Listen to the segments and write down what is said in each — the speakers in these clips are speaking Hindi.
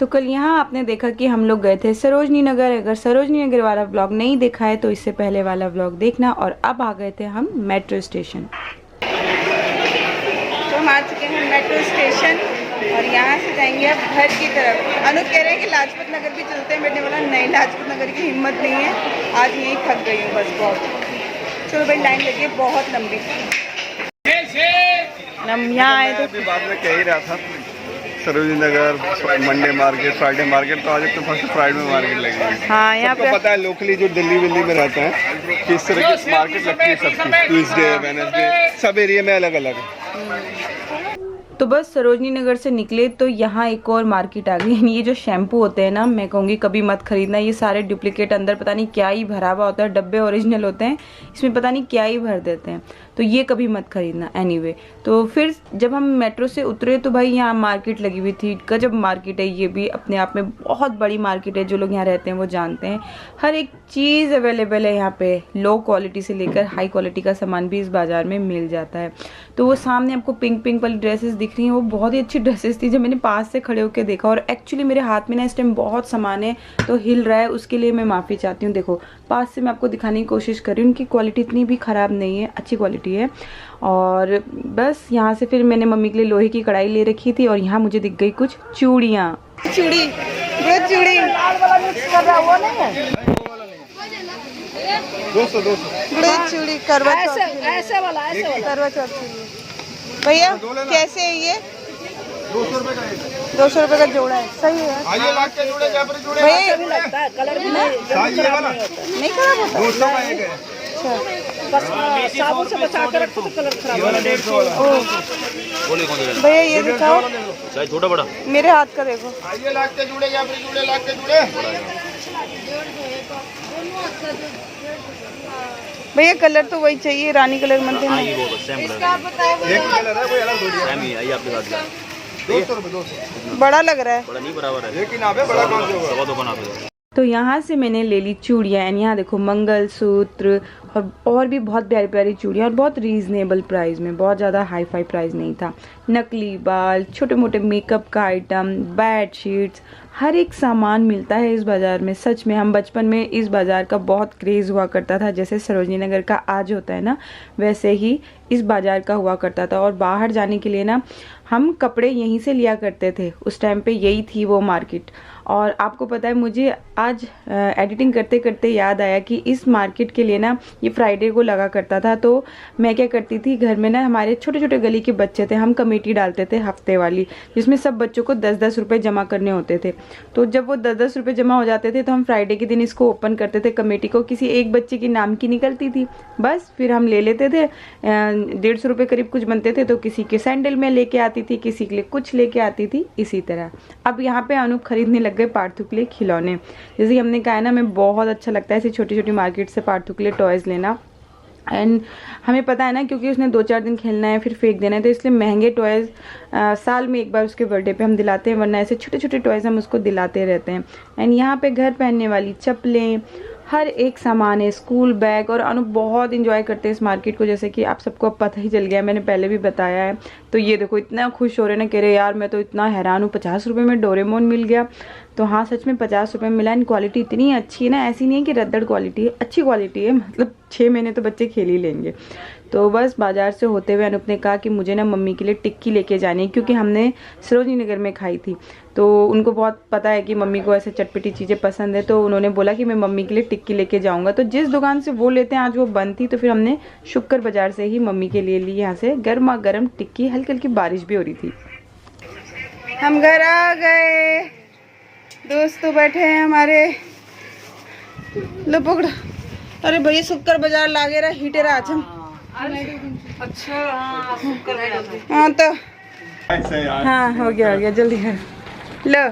तो कल यहाँ आपने देखा कि हम लोग गए थे सरोजनी नगर। अगर सरोजनी नगर वाला व्लॉग नहीं देखा है तो इससे पहले वाला व्लॉग देखना। और अब आ गए थे हम मेट्रो स्टेशन। तो हम आ चुके हैं मेट्रो स्टेशन और यहाँ से जाएंगे अब घर की तरफ। अनु कह रहे हैं कि लाजपत नगर भी चलते हैं, मैंने बोला नहीं, लाजपत नगर की हिम्मत नहीं है, आज यहीं थक गई हूँ बस बहुत। चलो भाई, लाइन लगी है बहुत लंबी। हम यहाँ आए तो बाद में कह ही रहा था Sarojini Nagar, Monday market, Friday market, तो आज तो फर्स्ट फ्राइडे में मार्केट लगी है। हाँ, यहाँ पे पता है लोकली जो दिल्ली में रहते हैं किस तरह की मार्केट लगती है सबकी, ट्यूसडे वेडनेसडे सब एरिया में अलग अलग है। तो बस सरोजनी नगर से निकले तो यहाँ एक और मार्केट आ गई। ये जो शैम्पू होते हैं ना, मैं कहूँगी कभी मत खरीदना, ये सारे डुप्लीकेट, अंदर पता नहीं क्या ही भरा हुआ होता है, डब्बे ओरिजिनल होते हैं, इसमें पता नहीं क्या ही भर देते हैं, तो ये कभी मत खरीदना। एनीवे, तो फिर जब हम मेट्रो से उतरे तो भाई यहाँ मार्केट लगी हुई थी। गजब मार्केट है, ये भी अपने आप में बहुत बड़ी मार्केट है। जो लोग यहाँ रहते हैं वो जानते हैं, हर एक चीज़ अवेलेबल है यहाँ पे। लो क्वालिटी से लेकर हाई क्वालिटी का सामान भी इस बाज़ार में मिल जाता है। तो वो सामने आपको पिंक पिंक वाली ड्रेसेस दिख रही हैं, वो बहुत ही अच्छी ड्रेसेस थी। जब मैंने पास से खड़े होकर देखा, और एक्चुअली मेरे हाथ में ना इस टाइम बहुत सामान है तो हिल रहा है, उसके लिए मैं माफ़ी चाहती हूँ। देखो पास से मैं आपको दिखाने की कोशिश कर रही हूँ, उनकी क्वालिटी इतनी भी ख़राब नहीं है, अच्छी क्वालिटी है। और बस यहाँ से फिर मैंने मम्मी के लिए लोहे की कढ़ाई ले रखी थी और यहाँ मुझे दिख गई कुछ चूड़ियाँ। चूड़ी चूड़ी 200 चूड़ी करवा चौथ भैया कैसे है ये? 200 रुपये का जोड़ा है, सही है भैया। कलर भी नहीं खराब होता, 200 का एक है। अच्छा, साबुन से बचा कर रखो तो कलर खराब भैया ये दिखाओ, छोटा बड़ा मेरे हाथ का देखो। भैया कलर तो वही चाहिए, रानी कलर मनते हैं। एक कलर है, कोई अलग थोड़ी है। 200 रुपये बड़ा लग रहा है, बड़ा नहीं बराबर है, लेकिन आप बड़ा कौन से होगा? तो यहाँ से मैंने ले ली चूड़ियाँ। एंड यहाँ देखो मंगलसूत्र और भी बहुत प्यारी प्यारी चूड़ियाँ, और बहुत रीज़नेबल प्राइस में, बहुत ज़्यादा हाई फाई प्राइस नहीं था। नकली बाल, छोटे मोटे मेकअप का आइटम, बेड शीट्स, हर एक सामान मिलता है इस बाज़ार में। सच में हम बचपन में इस बाज़ार का बहुत क्रेज़ हुआ करता था, जैसे सरोजनी नगर का आज होता है ना, वैसे ही इस बाज़ार का हुआ करता था। और बाहर जाने के लिए ना हम कपड़े यहीं से लिया करते थे, उस टाइम पे यही थी वो मार्केट। और आपको पता है, मुझे आज एडिटिंग करते करते याद आया कि इस मार्केट के लिए ना ये फ्राइडे को लगा करता था। तो मैं क्या करती थी, घर में ना हमारे छोटे छोटे गली के बच्चे थे, हम कमेटी डालते थे हफ्ते वाली, जिसमें सब बच्चों को 10-10 रुपये जमा करने होते थे। तो जब वो 10-10 रुपये जमा हो जाते थे तो हम फ्राइडे के दिन इसको ओपन करते थे कमेटी को। किसी एक बच्चे के नाम की निकलती थी, बस फिर हम ले लेते थे। 150 रुपये करीब कुछ बनते थे, तो किसी के सैंडल में लेके आती थी, किसी के लिए कुछ लेके आती थी, इसी तरह। अब यहाँ पे अनूप खरीदने लग गए पार्थू के लिए खिलौने। जैसे हमने कहा है ना, हमें बहुत अच्छा लगता है ऐसी छोटी छोटी मार्केट से पार्थू के लिए टॉयज़ लेना। एंड हमें पता है ना, क्योंकि उसने 2-4 दिन खेलना है फिर फेंक देना है, तो इसलिए महंगे टॉयज़ साल में एक बार उसके बर्थडे पे हम दिलाते हैं, वरना ऐसे छोटे छोटे टॉयज़ हम उसको दिलाते रहते हैं। एंड यहाँ पे घर पहनने वाली चप्पलें, हर एक सामान है, स्कूल बैग। और अनु बहुत इंजॉय करते हैं इस मार्केट को, जैसे कि आप सबको अब पता ही चल गया, मैंने पहले भी बताया है। तो ये देखो इतना खुश हो रहे ना, कह रहे यार मैं तो इतना हैरान हूँ, 50 रुपये में डोरेमोन मिल गया। तो हाँ, सच में 50 रुपये में मिला। एंड क्वालिटी इतनी अच्छी है ना, ऐसी नहीं है कि रद्दड़ क्वालिटी है, अच्छी क्वालिटी है, मतलब 6 महीने तो बच्चे खेल ही लेंगे। तो बस बाज़ार से होते हुए अनूप ने कहा कि मुझे ना मम्मी के लिए टिक्की लेके जानी है, क्योंकि हमने सरोजनी नगर में खाई थी, तो उनको बहुत पता है कि मम्मी को ऐसे चटपटी चीज़ें पसंद है। तो उन्होंने बोला कि मैं मम्मी के लिए टिक्की लेके जाऊँगा। तो जिस दुकान से वो लेते हैं आज वो बंद थी, तो फिर हमने शुक्र बाज़ार से ही मम्मी के लिए ली यहाँ से गर्मा गर्म टिक्की। हल्की हल्की बारिश भी हो रही थी। हम घर आ गए, दोस्त तो बैठे हैं हमारे। लो पकड़ो। अरे भैया शुक्र बाजार लागे रहा हीटर आज हम। अच्छा हाँ, तो हाँ हो गया जल्दी कर लो।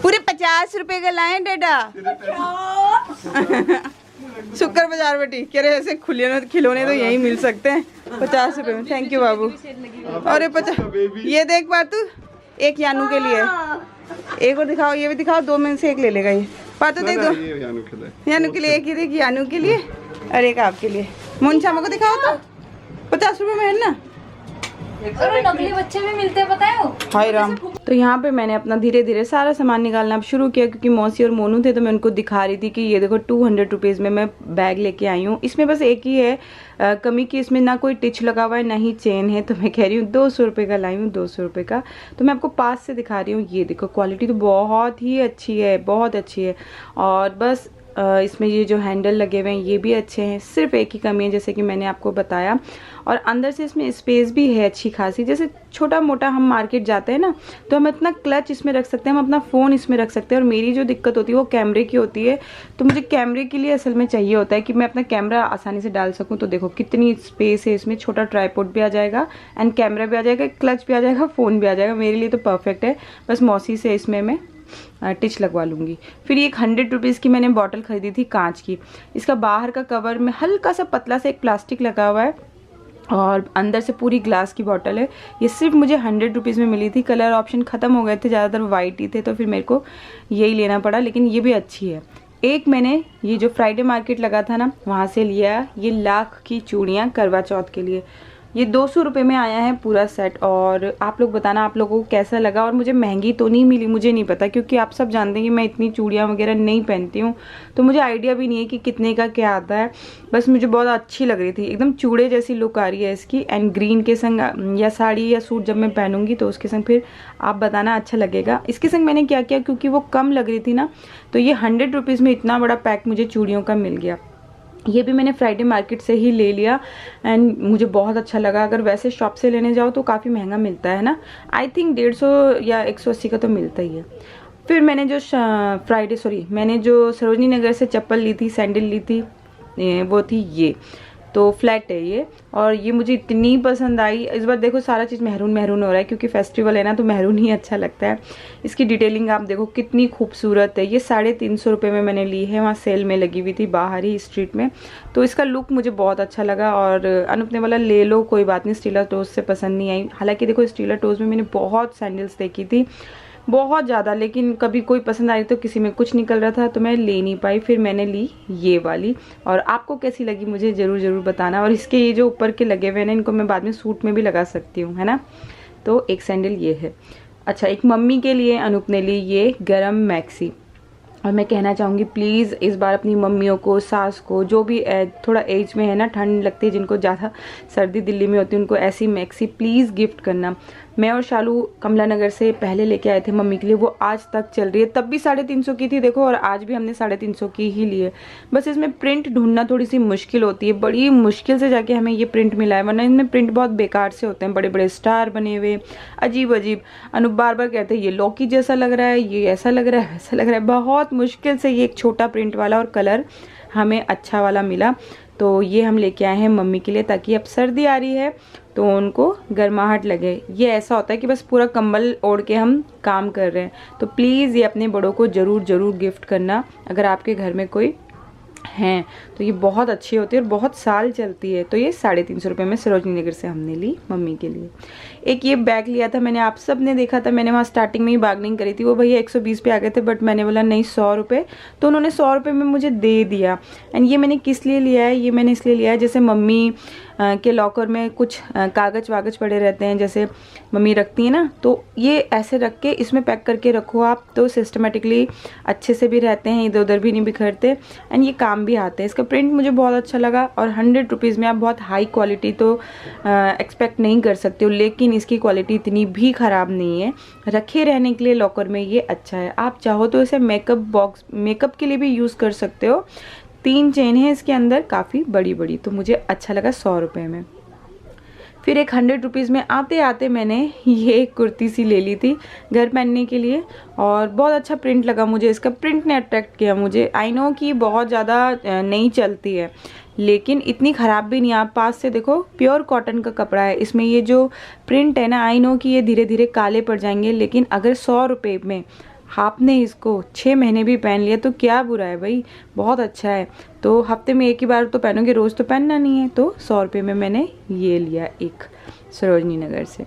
पूरे 50 रुपए का लाए डाडा। शुक्र बाजार बेटी कह रहे ऐसे खिलौने तो यहीं मिल सकते हैं 50 रुपए में। थैंक यू बाबू। अरे 50 ये देख पातू, एक यानू के लिए, एक और दिखाओ, ये भी दिखाओ, 2 में से एक ले लेगा ये। पातू देख दो, यानू के लिए एक ही देख, यानू के लिए और एक आपके लिए। मुंशा को दिखाओ तो 50 रुपए में है ना। और नकली बच्चे भी मिलते हैं, पता है वो? हाय राम। तो यहाँ पे मैंने अपना धीरे धीरे सारा सामान निकालना अब शुरू किया, क्योंकि मौसी और मोनू थे तो मैं उनको दिखा रही थी कि ये देखो 200 रुपीज़ में मैं बैग लेके आई हूँ। इसमें बस एक ही है कमी की, इसमें ना कोई टिच लगा हुआ है ना ही चेन है, तो मैं कह रही हूँ 200 रुपये का लाई हूँ, 200 रुपये का। तो मैं आपको पास से दिखा रही हूँ, ये देखो क्वालिटी तो बहुत ही अच्छी है, बहुत अच्छी है। और बस इसमें ये जो हैंडल लगे हुए हैं ये भी अच्छे हैं, सिर्फ एक ही कमी है जैसे कि मैंने आपको बताया। और अंदर से इसमें स्पेस भी है अच्छी खासी, जैसे छोटा मोटा हम मार्केट जाते हैं ना तो हम इतना क्लच इसमें रख सकते हैं, हम अपना फ़ोन इसमें रख सकते हैं। और मेरी जो दिक्कत होती है वो कैमरे की होती है, तो मुझे कैमरे के लिए असल में चाहिए होता है कि मैं अपना कैमरा आसानी से डाल सकूँ। तो देखो कितनी स्पेस है इसमें, छोटा ट्राइपॉड भी आ जाएगा एंड कैमरा भी आ जाएगा, क्लच भी आ जाएगा, फ़ोन भी आ जाएगा। मेरे लिए तो परफेक्ट है। बस मौसी से इसमें मैं टिच लगवा लूँगी। फिर एक 100 रुपीज़ की मैंने बॉटल खरीदी थी कांच की। इसका बाहर का कवर में हल्का सा पतला सा एक प्लास्टिक लगा हुआ है और अंदर से पूरी ग्लास की बॉटल है। ये सिर्फ मुझे 100 रुपीज़ में मिली थी। कलर ऑप्शन ख़त्म हो गए थे, ज़्यादातर वाइट ही थे, तो फिर मेरे को यही लेना पड़ा, लेकिन ये भी अच्छी है। एक मैंने ये जो फ्राइडे मार्केट लगा था ना वहाँ से लिया ये लाख की चूड़ियाँ करवा चौथ के लिए। ये 200 रुपये में आया है पूरा सेट। और आप लोग बताना आप लोगों को कैसा लगा। और मुझे महंगी तो नहीं मिली, मुझे नहीं पता, क्योंकि आप सब जानते हैं कि मैं इतनी चूड़ियाँ वगैरह नहीं पहनती हूँ, तो मुझे आइडिया भी नहीं है कि कितने का क्या आता है। बस मुझे बहुत अच्छी लग रही थी, एकदम चूड़े जैसी लुक आ रही है इसकी। एंड ग्रीन के संग या साड़ी या सूट जब मैं पहनूंगी तो उसके संग फिर आप बताना अच्छा लगेगा। इसके संग मैंने क्या किया, क्योंकि वो कम लग रही थी ना, तो ये 100 रुपीज़ में इतना बड़ा पैक मुझे चूड़ियों का मिल गया। ये भी मैंने फ्राइडे मार्केट से ही ले लिया एंड मुझे बहुत अच्छा लगा। अगर वैसे शॉप से लेने जाओ तो काफ़ी महंगा मिलता है ना, आई थिंक 150 या 180 का तो मिलता ही है। फिर मैंने जो मैंने जो सरोजनी नगर से चप्पल ली थी, सैंडल ली थी, वो थी ये, तो फ्लैट है ये। और ये मुझे इतनी पसंद आई। इस बार देखो सारा चीज़ मेहरून मेहरून हो रहा है, क्योंकि फेस्टिवल है ना तो मेहरून ही अच्छा लगता है। इसकी डिटेलिंग आप देखो कितनी खूबसूरत है। ये 350 रुपये में मैंने ली है, वहाँ सेल में लगी हुई थी बाहर ही स्ट्रीट में। तो इसका लुक मुझे बहुत अच्छा लगा। और अनूप ने बोला ले लो कोई बात नहीं, स्टीलर टोज से पसंद नहीं आई। हालांकि देखो स्टीलर टोज में मैंने बहुत सैंडल्स देखी थी, बहुत ज़्यादा, लेकिन कभी कोई पसंद आई तो किसी में कुछ निकल रहा था तो मैं ले नहीं पाई। फिर मैंने ली ये वाली। और आपको कैसी लगी मुझे ज़रूर बताना। और इसके ये जो ऊपर के लगे हुए हैं इनको मैं बाद में सूट में भी लगा सकती हूँ, है ना। तो एक सैंडल ये है। अच्छा, एक मम्मी के लिए अनूप ने ली ये गरम मैक्सी। और मैं कहना चाहूँगी प्लीज़ इस बार अपनी मम्मियों को, सास को, जो भी थोड़ा एज में है ना, ठंड लगती है, जिनको ज़्यादा सर्दी दिल्ली में होती है, उनको ऐसी मैक्सी प्लीज़ गिफ्ट करना। मैं और शालू कमला नगर से पहले लेके आए थे मम्मी के लिए, वो आज तक चल रही है। तब भी 350 की थी देखो, और आज भी हमने 350 की ही ली है। बस इसमें प्रिंट ढूंढना थोड़ी सी मुश्किल होती है, बड़ी मुश्किल से जाके हमें ये प्रिंट मिला है, वरना इनमें प्रिंट बहुत बेकार से होते हैं, बड़े बड़े स्टार बने हुए, अजीब अजीब। अनु बार बार कहते हैं ये लौकी जैसा लग रहा है, ये ऐसा लग रहा है, वैसा लग रहा है। बहुत मुश्किल से ये एक छोटा प्रिंट वाला और कलर हमें अच्छा वाला मिला, तो ये हम लेके आए हैं मम्मी के लिए, ताकि अब सर्दी आ रही है तो उनको गर्माहट लगे। ये ऐसा होता है कि बस पूरा कंबल ओढ़ के हम काम कर रहे हैं। तो प्लीज़ ये अपने बड़ों को ज़रूर गिफ्ट करना, अगर आपके घर में कोई हैं तो ये बहुत अच्छी होती है और बहुत साल चलती है। तो ये 350 रुपये में सरोजनी नगर से हमने ली मम्मी के लिए। एक ये बैग लिया था मैंने, आप सब ने देखा था, मैंने वहाँ स्टार्टिंग में ही बार्गेनिंग करी थी। वो भैया 120 पे आ गए थे, बट मैंने बोला नहीं 100 रुपये, तो उन्होंने 100 रुपये में मुझे दे दिया। एंड ये मैंने किस लिए लिया है, ये मैंने इसलिए लिया है, जैसे मम्मी के लॉकर में कुछ कागज़ वागज पड़े रहते हैं, जैसे मम्मी रखती है ना, तो ये ऐसे रख के इसमें पैक करके रखो आप, तो सिस्टमेटिकली अच्छे से भी रहते हैं, इधर उधर भी नहीं बिखरते, एंड ये काम भी आते हैं। इसका प्रिंट मुझे बहुत अच्छा लगा। और 100 रुपीज़ में आप बहुत हाई क्वालिटी तो एक्सपेक्ट नहीं कर सकते हो, लेकिन इसकी क्वालिटी इतनी भी ख़राब नहीं है। रखे रहने के लिए लॉकर में ये अच्छा है। आप चाहो तो इसे मेकअप के लिए भी यूज़ कर सकते हो। 3 चेन है इसके अंदर, काफ़ी बड़ी बड़ी, तो मुझे अच्छा लगा 100 रुपये में। फिर एक 100 रुपीज़ में आते आते मैंने ये एक कुर्ती सी ले ली थी घर पहनने के लिए, और बहुत अच्छा प्रिंट लगा मुझे। इसका प्रिंट ने अट्रैक्ट किया मुझे। आई नो कि बहुत ज़्यादा नहीं चलती है, लेकिन इतनी ख़राब भी नहीं। आप पास से देखो, प्योर कॉटन का कपड़ा है। इसमें ये जो प्रिंट है ना, आई नो कि ये धीरे धीरे काले पड़ जाएंगे, लेकिन अगर 100 रुपये में आपने इसको 6 महीने भी पहन लिया तो क्या बुरा है भाई, बहुत अच्छा है। तो हफ्ते में एक ही बार तो पहनोगे, रोज़ तो पहनना नहीं है। तो 100 रुपये में मैंने ये लिया एक सरोजनी नगर से।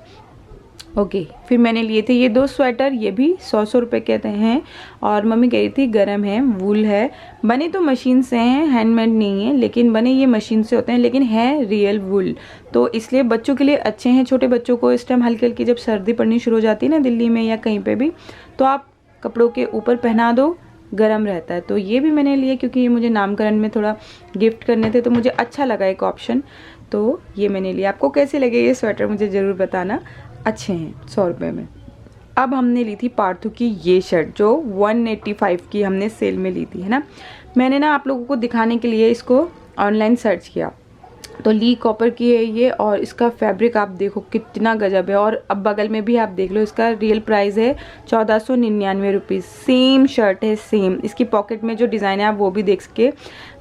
ओके फिर मैंने लिए थे ये 2 स्वेटर, ये भी 100 रुपये कहते हैं। और मम्मी कह रही थी गर्म है, वूल है, बने तो मशीन से हैं, हैंडमेड नहीं है, लेकिन बने ये मशीन से होते हैं, लेकिन है रियल वूल, तो इसलिए बच्चों के लिए अच्छे हैं। छोटे बच्चों को इस टाइम हल्की हल्की जब सर्दी पड़नी शुरू हो जाती है ना दिल्ली में या कहीं पे भी, तो आप कपड़ों के ऊपर पहना दो, गर्म रहता है। तो ये भी मैंने लिए क्योंकि ये मुझे नामकरण में थोड़ा गिफ्ट करने थे, तो मुझे अच्छा लगा एक ऑप्शन, तो ये मैंने लिया। आपको कैसे लगे ये स्वेटर मुझे ज़रूर बताना, अच्छे हैं 100 रुपये में। अब हमने ली थी पार्थू की ये शर्ट जो 185 की हमने सेल में ली थी, है ना। मैंने ना आप लोगों को दिखाने के लिए इसको ऑनलाइन सर्च किया, तो ली कॉपर की है ये, और इसका फैब्रिक आप देखो कितना गजब है। और अब बगल में भी आप देख लो, इसका रियल प्राइस है 1499 रुपीज़। सेम शर्ट है, सेम। इसकी पॉकेट में जो डिज़ाइन है आप वो भी देख के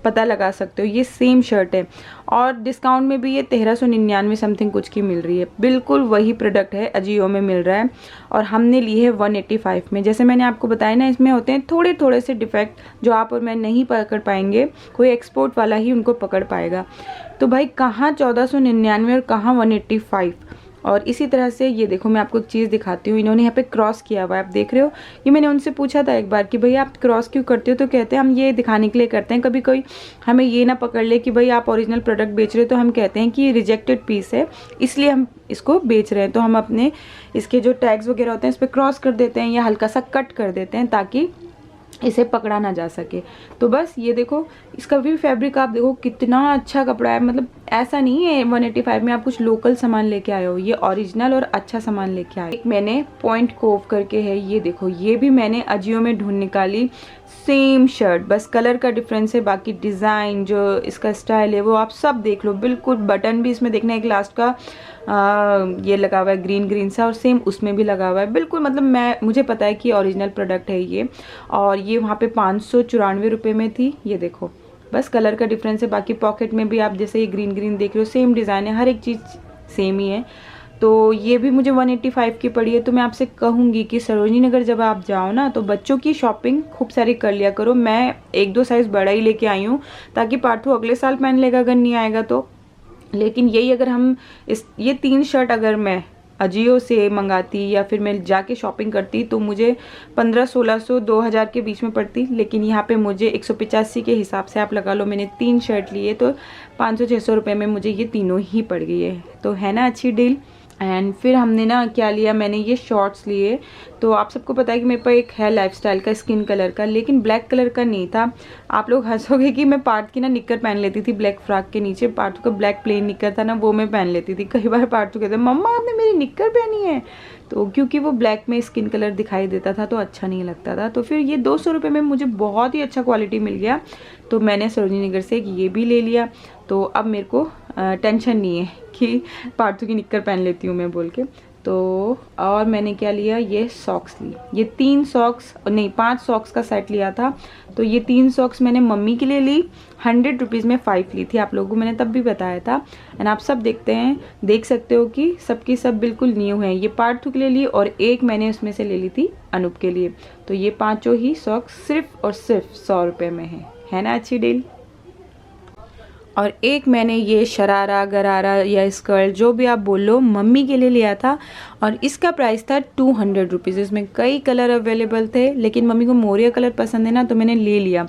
पता लगा सकते हो, ये सेम शर्ट है। और डिस्काउंट में भी ये 1399 समथिंग कुछ की मिल रही है। बिल्कुल वही प्रोडक्ट है, अजियो में मिल रहा है, और हमने ली है 185 में। जैसे मैंने आपको बताया ना, इसमें होते हैं थोड़े थोड़े से डिफेक्ट जो आप और मैं नहीं पकड़ पाएंगे, कोई एक्सपोर्ट वाला ही उनको पकड़ पाएगा। तो भाई कहाँ 1499 और कहाँ 185। और इसी तरह से ये देखो, मैं आपको एक चीज़ दिखाती हूँ, इन्होंने यहाँ पे क्रॉस किया हुआ है, आप देख रहे हो। ये मैंने उनसे पूछा था एक बार कि भैया आप क्रॉस क्यों करते हो, तो कहते हैं हम ये दिखाने के लिए करते हैं, कभी कोई हमें ये ना पकड़ ले कि भाई आप ओरिजिनल प्रोडक्ट बेच रहे हो, तो हम कहते हैं कि ये रिजेक्टेड पीस है इसलिए हम इसको बेच रहे हैं। तो हम अपने इसके जो टैग्स वगैरह होते हैं इस पर क्रॉस कर देते हैं या हल्का सा कट कर देते हैं ताकि इसे पकड़ा ना जा सके। तो बस ये देखो, इसका भी फैब्रिक आप देखो कितना अच्छा कपड़ा है। मतलब ऐसा नहीं है 185 में आप कुछ लोकल सामान लेके आए हो, ये ओरिजिनल और अच्छा सामान लेके आए। एक मैंने पॉइंट कोव करके है, ये देखो, ये भी मैंने अजियो में ढूंढ निकाली। सेम शर्ट, बस कलर का डिफरेंस है, बाकी डिज़ाइन जो इसका स्टाइल है वो आप सब देख लो। बिल्कुल बटन भी इसमें देखना, एक लास्ट का ये लगा हुआ है ग्रीन ग्रीन सा, और सेम उसमें भी लगा हुआ है। बिल्कुल मतलब मुझे पता है कि ओरिजिनल प्रोडक्ट है ये। और ये वहाँ पे 594 रुपये में थी, ये देखो, बस कलर का डिफरेंस है। बाकी पॉकेट में भी आप जैसे ये ग्रीन ग्रीन देख रहे हो, सेम डिज़ाइन है, हर एक चीज़ सेम ही है। तो ये भी मुझे 185 की पड़ी है। तो मैं आपसे कहूँगी कि सरोजनी नगर जब आप जाओ ना, तो बच्चों की शॉपिंग खूब सारी कर लिया करो। मैं 1-2 साइज़ बड़ा ही लेके आई हूँ ताकि पार्थू अगले साल पहन लेगा अगर नहीं आएगा तो। लेकिन यही अगर हम ये 3 शर्ट अगर मैं अजियो से मंगाती या फिर मैं जाके शॉपिंग करती तो मुझे 1500-1600 2000 के बीच में पड़ती। लेकिन यहाँ पे मुझे 185 के हिसाब से आप लगा लो, मैंने 3 शर्ट लिए तो 500-600 रुपये में मुझे ये तीनों ही पड़ गई है। तो है ना अच्छी डील। एंड फिर हमने ना क्या लिया, मैंने ये शॉर्ट्स लिए। तो आप सबको पता है कि मेरे पास एक है लाइफस्टाइल का स्किन कलर का, लेकिन ब्लैक कलर का नहीं था। आप लोग हंसोगे कि मैं पार्थ की ना निक्कर पहन लेती थी ब्लैक फ्रॉक के नीचे, पार्थू का ब्लैक प्लेन निक्कर था ना वो मैं पहन लेती थी। कई बार पार्थू कहते मम्मा आपने मेरी निक्कर पहनी है, तो क्योंकि वो ब्लैक में स्किन कलर दिखाई देता था तो अच्छा नहीं लगता था। तो फिर ये 200 रुपये में मुझे बहुत ही अच्छा क्वालिटी मिल गया, तो मैंने सरोजनी नगर से ये भी ले लिया। तो अब मेरे को टेंशन नहीं है कि पार्थू की निक्कर पहन लेती हूँ मैं बोल के। तो और मैंने क्या लिया, ये सॉक्स ली, ये 3 सॉक्स नहीं 5 सॉक्स का सेट लिया था। तो ये 3 सॉक्स मैंने मम्मी के लिए ली, 100 रुपीज़ में 5 ली थी, आप लोगों को मैंने तब भी बताया था। एंड आप सब देख सकते हो कि सबकी सब बिल्कुल न्यू है। ये पार्थू के लिए ली और एक मैंने उसमें से ले ली थी अनूप के लिए। तो ये 5 ही सॉक्स सिर्फ और सिर्फ 100 रुपये में है ना अच्छी डील। और एक मैंने ये शरारा गरारा या स्कर्ट जो भी आप बोल लो मम्मी के लिए लिया था, और इसका प्राइस था 200 रुपीज़। इसमें कई कलर अवेलेबल थे, लेकिन मम्मी को मोरिया कलर पसंद है ना तो मैंने ले लिया।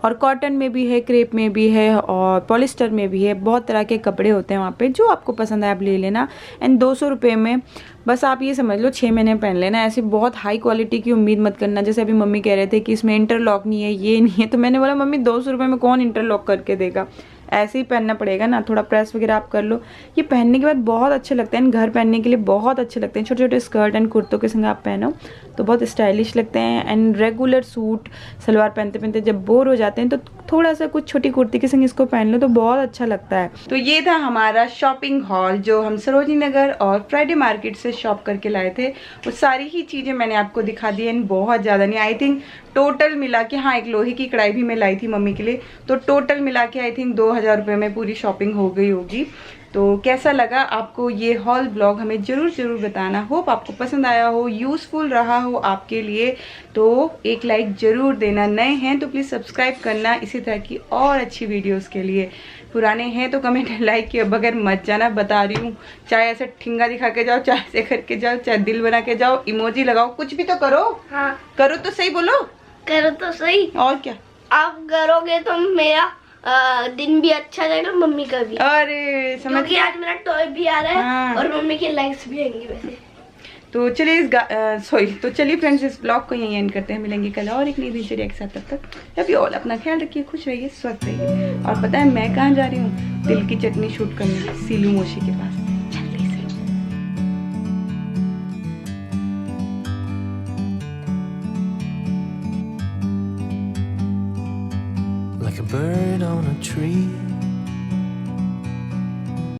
और कॉटन में भी है, क्रेप में भी है और पॉलिस्टर में भी है, बहुत तरह के कपड़े होते हैं वहाँ पे, जो आपको पसंद है आप ले लेना। एंड 200 रुपये में बस आप ये समझ लो 6 महीने पहन लेना। ऐसी बहुत हाई क्वालिटी की उम्मीद मत करना। जैसे अभी मम्मी कह रहे थे कि इसमें इंटरलॉक नहीं है, ये नहीं है, तो मैंने बोला मम्मी 200 रुपये में कौन इंटरलॉक करके देगा, ऐसे ही पहनना पड़ेगा ना, थोड़ा प्रेस वगैरह आप कर लो। ये पहनने के बाद बहुत अच्छे लगते हैं, घर पहनने के लिए बहुत अच्छे लगते हैं। छोटे छोटे स्कर्ट एंड कुर्तों के संग आप पहनो तो बहुत स्टाइलिश लगते हैं। एंड रेगुलर सूट सलवार पहनते पहनते जब बोर हो जाते हैं तो थोड़ा सा कुछ छोटी कुर्ती के संग इसको पहन लो तो बहुत अच्छा लगता है। तो ये था हमारा शॉपिंग हॉल जो हम सरोजनी नगर और फ्राइडे मार्केट से शॉप करके लाए थे। वो सारी ही चीज़ें मैंने आपको दिखा दी। एंड बहुत ज़्यादा नहीं, आई थिंक टोटल मिला के, हाँ एक लोहे की कढ़ाई भी मैं लाई थी मम्मी के लिए, तो टोटल मिला के आई थिंक 2000 रुपये में पूरी शॉपिंग हो गई होगी। तो कैसा लगा आपको ये हॉल ब्लॉग हमें ज़रूर बताना। होप आपको पसंद आया हो, यूज़फुल रहा हो आपके लिए, तो एक लाइक ज़रूर देना। नए हैं तो प्लीज़ सब्सक्राइब करना इसी तरह की और अच्छी वीडियोस के लिए। पुराने हैं तो कमेंट लाइक किए बगैर मत जाना, बता रही हूँ। चाहे ऐसे ठिंगा दिखा के जाओ, चाहे ऐसे करके जाओ, चाहे दिल बना के जाओ, इमोजी लगाओ, कुछ भी तो करो। हाँ करो तो सही, बोलो करो तो सही। और क्या। आप करोगे तो मेरा दिन भी अच्छा जाएगा, मम्मी का भी। अरे समझ। क्योंकि आज मेरा टॉय भी आ रहा है हाँ। और मम्मी के लाइक्स भी आएंगे वैसे। तो चलिए तो चलिए फ्रेंड्स, इस ब्लॉग को यहीं एंड करते हैं। मिलेंगे कल और एक नई दिनचर्या के साथ। तब तक लव यू ऑल, अपना ख्याल रखिए, खुश रहिए, स्वस्थ रहिए। और पता है मैं कहाँ जा रही हूँ? तिल की चटनी शूट करने, सीलू मोशी के पास। जल्दी से। Like a bird on a tree